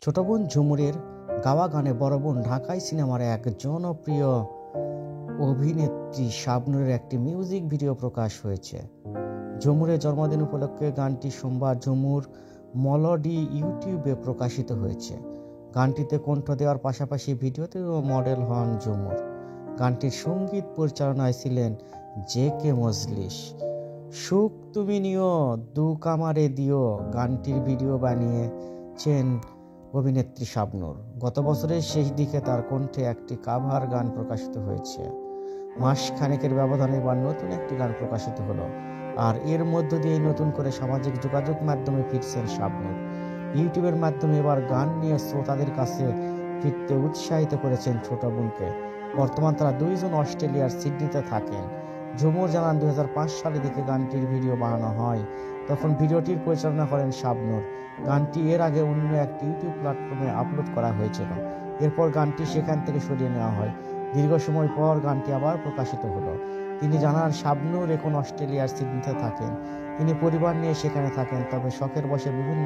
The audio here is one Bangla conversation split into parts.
ছোট বোন ঝুমুরের গাওয়া গানে বড় বোন ঢাকাই সিনেমার এক জনপ্রিয় অভিনেত্রী শাবনূরের একটি মিউজিক ভিডিও প্রকাশ হয়েছে। ঝুমুরের জন্মদিন উপলক্ষে গানটি সোমবার ঝুমুর মেলোডি ইউটিউবে প্রকাশিত হয়েছে। গানটিতে কণ্ঠ দেওয়ার পাশাপাশি ভিডিওতেও মডেল হন ঝুমুর। গানটির সঙ্গীত পরিচালনায় ছিলেন জে.কে. মজলিস। সুখ তুমি নিও দুঃখ আমারে দিও গানটির ভিডিও বানিয়েছেন অভিনেত্রী শাবনূর। গত বছরের শেষ দিকে তার কণ্ঠে একটি কাভার গান প্রকাশিত হয়েছে। মাস খানেকের ব্যবধানে এবার নতুন একটি গান প্রকাশিত হলো, আর এর মধ্য দিয়ে নতুন করে সামাজিক যোগাযোগ মাধ্যমে ফিরছেন শাবনূর। ইউটিউবের মাধ্যমে এবার গান নিয়ে শ্রোতাদের কাছে ফিরতে উৎসাহিত করেছেন ছোট বোনকে। বর্তমান তারা দুইজন অস্ট্রেলিয়ার সিডনিতে থাকেন। ঝুমুর জানান 2005 সালে দিকে গানটির ভিডিও বানানো হয়, তখন ভিডিওটির পরিচালনা করেন শাবনূর। গানটি এর আগে অন্য একটি ইউটিউব প্ল্যাটফর্মে আপলোড করা হয়েছিল, এরপর গানটি সেখান থেকে সরিয়ে নেওয়া হয়। দীর্ঘ সময় পর গানটি আবার প্রকাশিত হলো। তিনি জানান শাবনূর এখন অস্ট্রেলিয়ার সিডনিতে থাকেন। তিনি পরিবার নিয়ে সেখানে থাকেন, তবে শখের বশে বিভিন্ন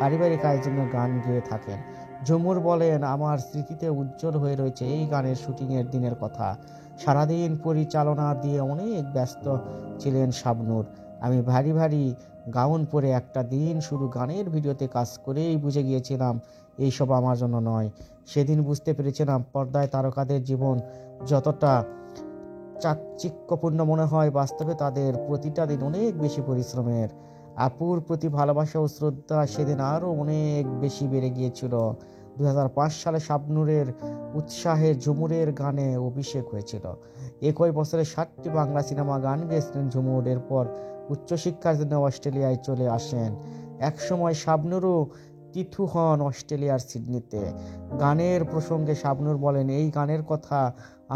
পারিবারিক আয়োজনে গান গেয়ে থাকেন। ঝুমুর বলেন, আমার স্মৃতিতে উজ্জ্বল হয়ে রয়েছে এই গানের শুটিংয়ের দিনের কথা। সারাদিন পরিচালনা দিয়ে অনেক ব্যস্ত ছিলেন শাবনূর। আমি ভারী ভারী গাউন পরে একটা দিন শুধু গানের ভিডিওতে কাজ করেই বুঝে গিয়েছিলাম এইসব আমার জন্য নয়। সেদিন বুঝতে পেরেছিলাম পর্দায় তারকাদের জীবন যতটা চাকচিক্যপূর্ণ মনে হয়, বাস্তবে তাদের প্রতিটা দিন অনেক বেশি পরিশ্রমের। আপুর প্রতি ভালোবাসা ও শ্রদ্ধা সেদিন আরও অনেক বেশি বেড়ে গিয়েছিল। 2005 সালে শাবনূরের উৎসাহে ঝুমুরের গানে অভিষেক হয়েছিল। একই বছরে 7টি বাংলা সিনেমা গান গেয়েছিলেন ঝুমুর। এরপর উচ্চশিক্ষার জন্য অস্ট্রেলিয়ায় চলে আসেন। একসময় শাবনূরও তিথু হন অস্ট্রেলিয়ার সিডনিতে। গানের প্রসঙ্গে শাবনূর বলেন, এই গানের কথা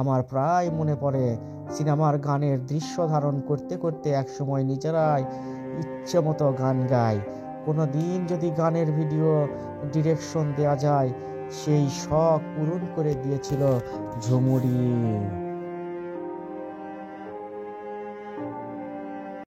আমার প্রায় মনে পড়ে। সিনেমার গানের দৃশ্য ধারণ করতে করতে একসময় নিজেরাই ইচ্ছে মতো গান গাই। কোনো দিন যদি গানের ভিডিও ডিরেকশন দেওয়া যায়, সেই শখ পূরণ করে দিয়েছিল ঝুমুরি।